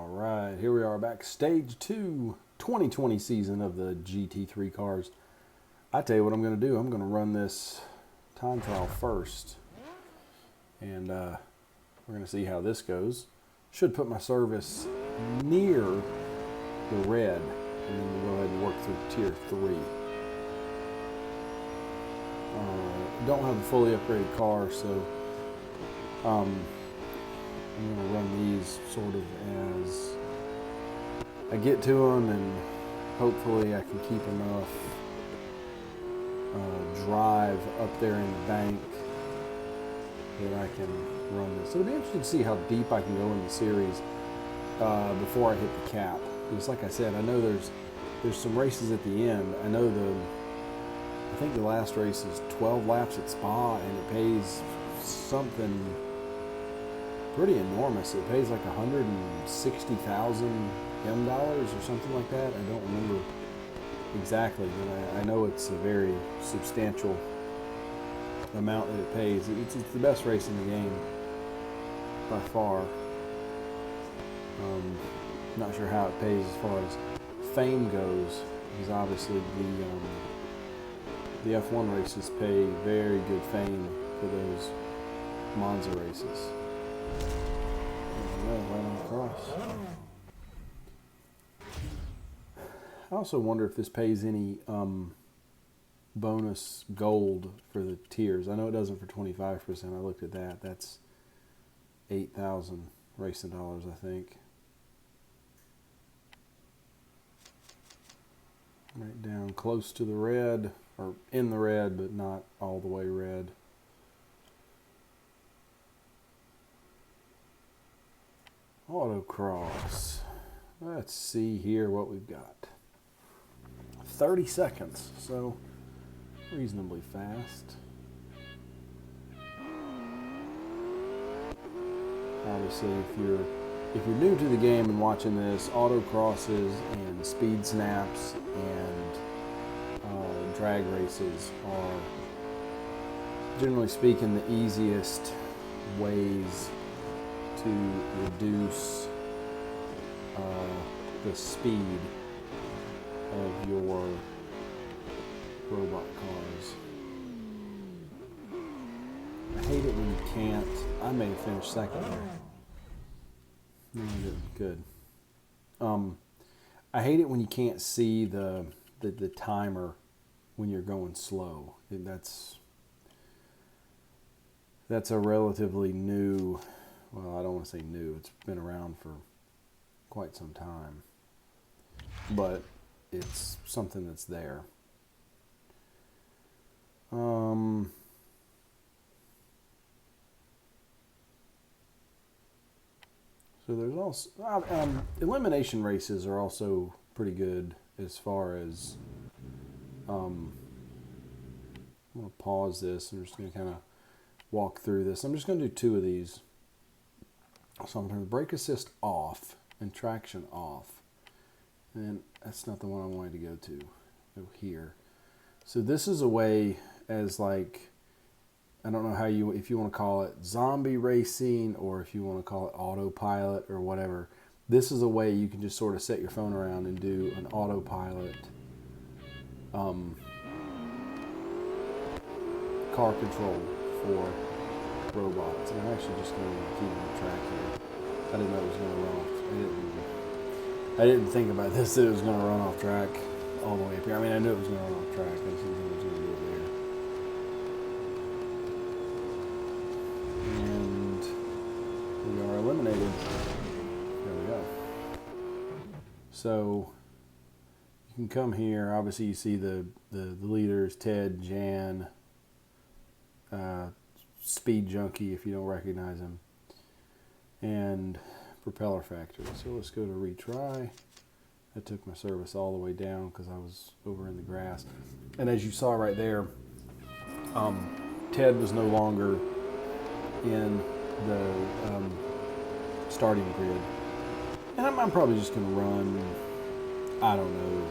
Alright, here we are back. Stage 2, 2020 season of the GT3 cars. I tell you what I'm going to do. I'm going to run this time trial first. And we're going to see how this goes. Should put my service near the red. And then we'll go ahead and work through tier 3. Don't have a fully upgraded car, so I'm going to run these sort of as I get to them, and hopefully I can keep enough drive up there in the bank that I can run this. It'll be interesting to see how deep I can go in the series before I hit the cap. Because like I said, I know there's some races at the end. I think the last race is 12 laps at Spa, and it pays something pretty enormous. It pays like $160,000 dollars or something like that. I don't remember exactly, but I know it's a very substantial amount that it pays. It's the best race in the game by far. Not sure how it pays as far as fame goes, because obviously the F1 races pay very good fame for those Monza races. There we go, right on the cross. I also wonder if this pays any bonus gold for the tiers. I know it doesn't for 25%. I looked at that. That's 8,000 racing dollars, I think. Right down close to the red, or in the red, but not all the way red. Autocross. Let's see here what we've got. 30 seconds, so reasonably fast. Obviously, if you're new to the game and watching this, autocrosses and speed snaps and drag races are, generally speaking, the easiest ways to reduce the speed of your robot cars. I hate it when you can't. I may have finished second there. No, I didn't. Good. I hate it when you can't see the timer when you're going slow. That's a relatively new, well, I don't want to say new, it's been around for quite some time, but it's something that's there. So there's also elimination races are also pretty good as far as I'm going to pause this. I'm just going to kind of walk through this. I'm just going to do 2 of these. So I'm going to brake assist off and traction off. And that's not the one I wanted to go to. Go here. So this is a way as like, I don't know if you want to call it zombie racing or if you want to call it autopilot or whatever. This is a way you can just sort of set your phone around and do an autopilot car control for robots. And I'm actually just going to keep on track here. I didn't know it was going to run off. I didn't think about this, that it was going to run off track all the way up here. I mean, I knew it was going to run off track. I just didn't think it was going to do it there. And we are eliminated. There we go. So you can come here. Obviously, you see the leaders, Ted, Jan, Speed Junkie, if you don't recognize him, and Propeller Factory. So let's go to retry. I took my service all the way down because I was over in the grass. And as you saw right there, Ted was no longer in the starting grid. And I'm probably just going to run, I don't know,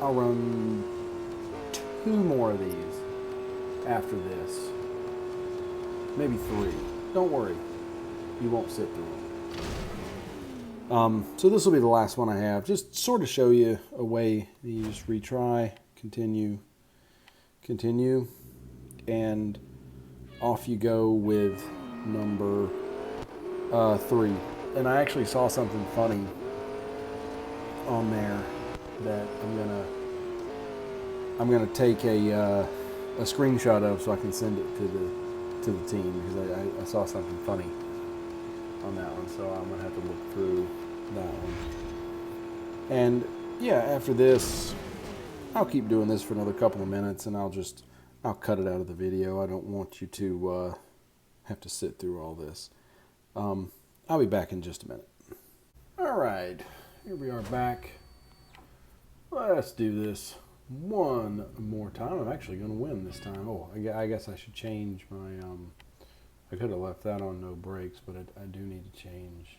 I'll run 2 more of these after this. Maybe 3. Don't worry. you won't sit through them. So this will be the last one I have. Just sort of show you a way that you just retry, continue, and off you go with number 3. And I actually saw something funny on there that I'm gonna take a screenshot of so I can send it to the team, because I saw something funny on that one, so I'm gonna have to look through that one. And yeah, after this, I'll keep doing this for another couple of minutes, and I'll cut it out of the video. I don't want you to have to sit through all this. I'll be back in just a minute. All right, here we are back. Let's do this one more time. I'm actually going to win this time. Oh, I guess I should change my, I could have left that on no brakes, but I do need to change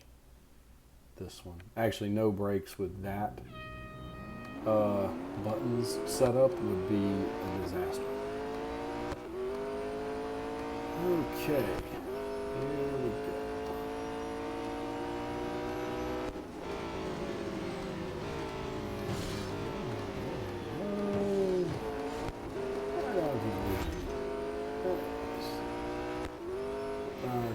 this one. Actually, no brakes with that buttons set up would be a disaster. Okay, here we go.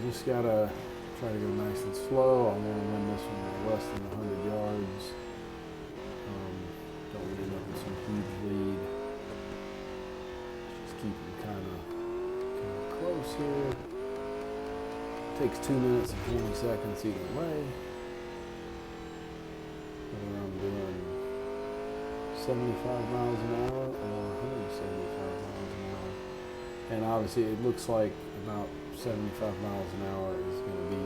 Just gotta try to go nice and slow. I'm gonna win this one by less than 100 yards. Don't end up with some huge lead. Just keep them kind of close here. Takes 2 minutes and 20 seconds either way. Whether I'm doing 75 miles an hour or 175 miles an hour. And obviously it looks like about 75 miles an hour is going to be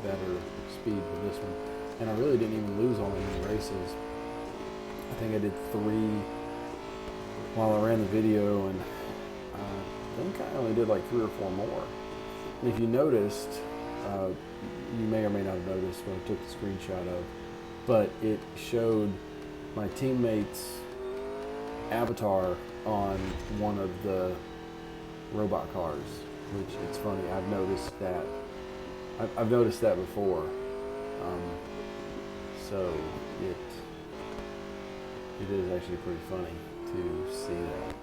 the better speed for this one. And I really didn't even lose all many races. I think I did 3 while I ran the video, and I think I only did like 3 or 4 more. And if you noticed, you may or may not have noticed what I took the screenshot of, but it showed my teammate's avatar on one of the robot cars, which it's funny. I've noticed that before. So it is actually pretty funny to see that.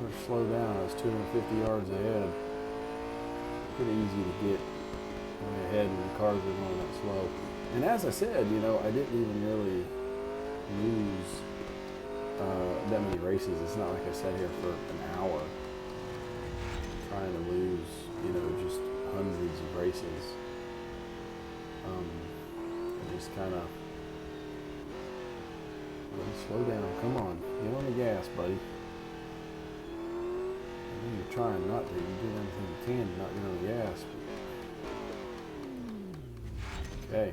Let's slow down. I was 250 yards ahead. Pretty easy to get ahead when the cars are going that slow. And as I said, I didn't even really lose that many races. It's not like I sat here for an hour trying to lose, just hundreds of races. I just kind of slow down. Come on, get on the gas, buddy. I know you're trying not to. You do everything you can to not get on the gas. Okay.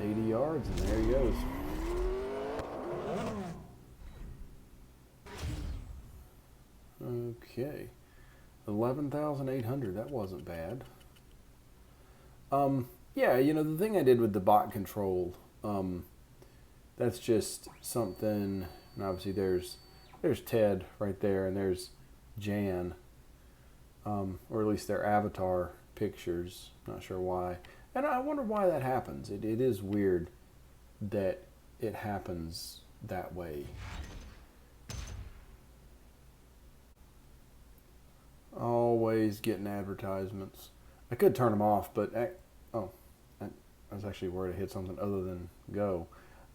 80 yards, and there he goes. Okay. 11,800, that wasn't bad. Yeah, the thing I did with the bot control, that's just something, and obviously there's Ted right there, and there's Jan, or at least their avatar pictures, not sure why. And I wonder why that happens. It is weird that it happens that way. Always getting advertisements. I could turn them off, but I was actually worried I hit something other than go.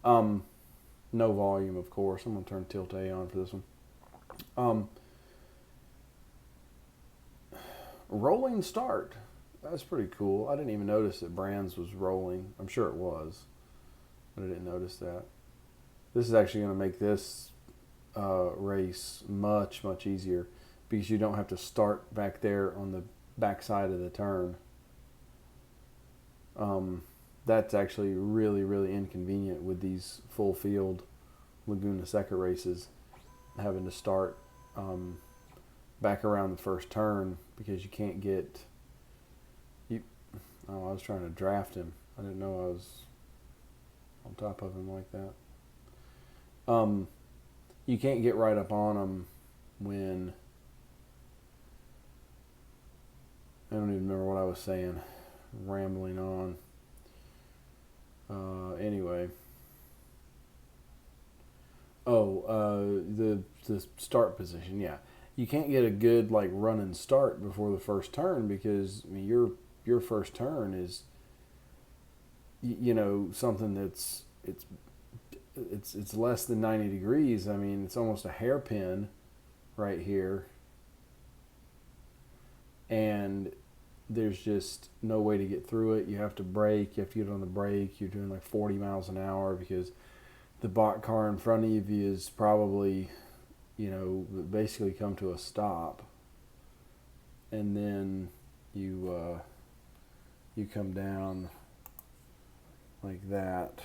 No volume, of course. I'm going to turn Tilt A on for this one. Rolling start. That's pretty cool. I didn't even notice that Brands was rolling. I'm sure it was, but I didn't notice that. This is actually going to make this race much, much easier because you don't have to start back there on the back side of the turn. That's actually really, really inconvenient with these full field Laguna Seca races, having to start back around the first turn because you can't get... Oh, I was trying to draft him. I didn't know I was on top of him like that. Um, you can't get right up on them when I don't even remember what I was saying. Rambling on. Anyway. The start position. Yeah, you can't get a good like run and start before the first turn because I mean your first turn is something that's it's less than 90 degrees. I mean it's almost a hairpin right here, and there's just no way to get through it. You have to brake. You have to get on the brake. You're doing like 40 miles an hour because the bot car in front of you is probably, basically come to a stop, and then you come down like that.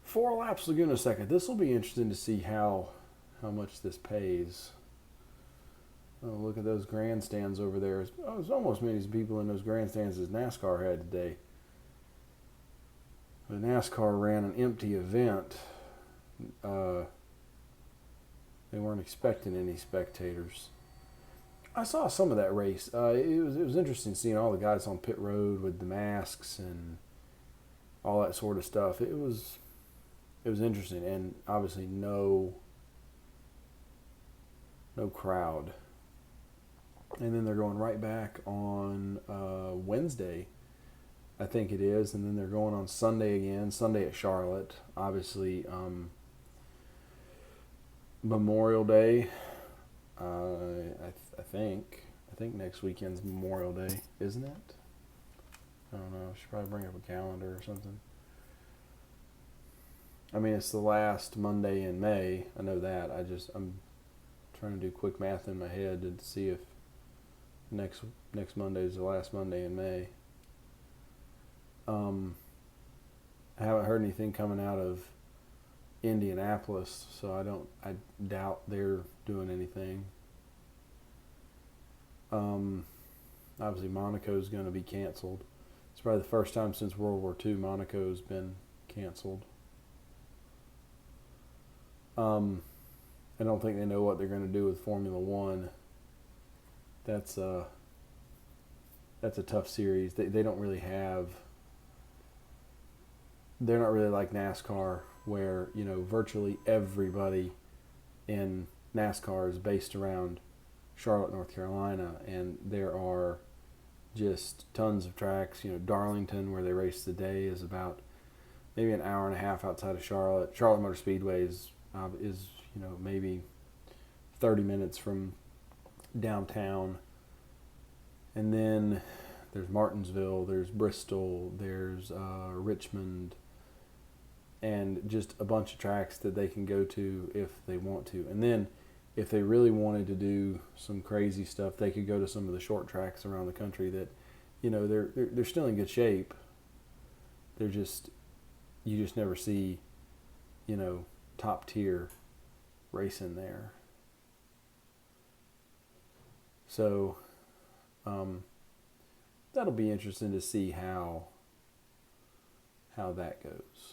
4 laps Laguna Seca. This will be interesting to see how much this pays. Oh, look at those grandstands over there. There's almost as many people in those grandstands as NASCAR had today. But NASCAR ran an empty event. They weren't expecting any spectators. I saw some of that race. It was interesting seeing all the guys on pit road with the masks and all that sort of stuff. It was interesting, and obviously no crowd. And then they're going right back on Wednesday, I think it is, and then they're going on Sunday again. Sunday at Charlotte, obviously. Memorial Day. I think next weekend's Memorial Day, isn't it? I don't know. I should probably bring up a calendar or something. I mean, it's the last Monday in May. I know that. I'm trying to do quick math in my head to see if next Monday is the last Monday in May. I haven't heard anything coming out of Indianapolis, so I doubt they're doing anything. Obviously Monaco's going to be canceled. It's probably the first time since World War II Monaco's been canceled. I don't think they know what they're going to do with Formula One. That's a tough series. They don't really have. They're not really like NASCAR, where virtually everybody in NASCAR is based around Charlotte, North Carolina, and there are just tons of tracks. Darlington, where they race today, is about maybe an hour and a half outside of Charlotte. Charlotte Motor Speedway is maybe 30 minutes from downtown. And then there's Martinsville, there's Bristol, there's Richmond, and just a bunch of tracks that they can go to if they want to. And then if they really wanted to do some crazy stuff, they could go to some of the short tracks around the country that, they're still in good shape. You just never see, top tier racing there. So that'll be interesting to see how that goes.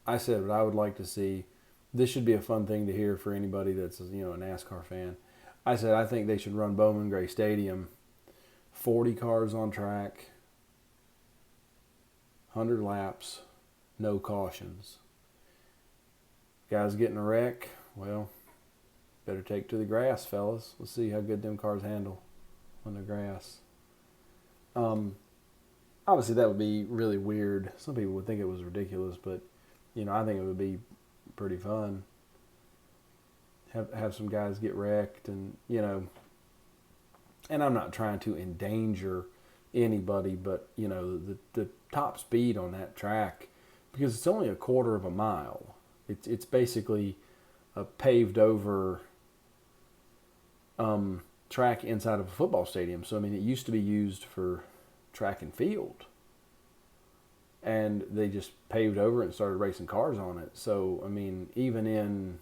I said what I would like to see. This should be a fun thing to hear for anybody that's a NASCAR fan. I said I think they should run Bowman Gray Stadium, 40 cars on track, 100 laps, no cautions. Guys getting a wreck, well, better take to the grass, fellas. Let's see how good them cars handle on the grass. Obviously that would be really weird. Some people would think it was ridiculous, but I think it would be pretty fun. Have some guys get wrecked, and and I'm not trying to endanger anybody, but the top speed on that track, because it's only a quarter of a mile. It's basically a paved over track inside of a football stadium. So I mean, it used to be used for track and field, and they just paved over it and started racing cars on it. So I mean, even in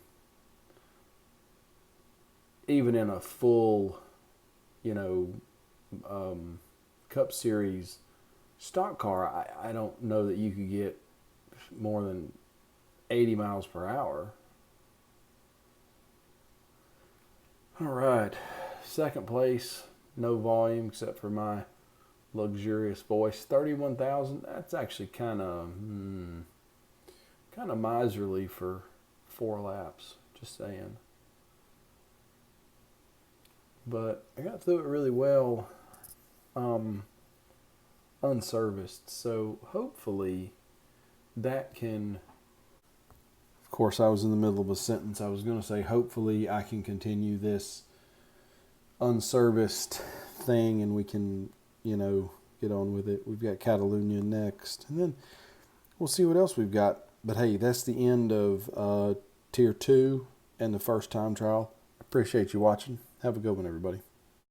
even in a full, you know, Cup Series stock car, I don't know that you could get more than 80 miles per hour. All right, second place, no volume except for my luxurious voice, 31,000. That's actually kind of miserly for 4 laps. Just saying. But I got through it really well, unserviced. So hopefully that can. Of course, I was in the middle of a sentence. I was going to say, hopefully I can continue this unserviced thing and we can, you know, get on with it. We've got Catalunya next, and then we'll see what else we've got. But hey, that's the end of Tier 2 and the first time trial. Appreciate you watching. Have a good one, everybody.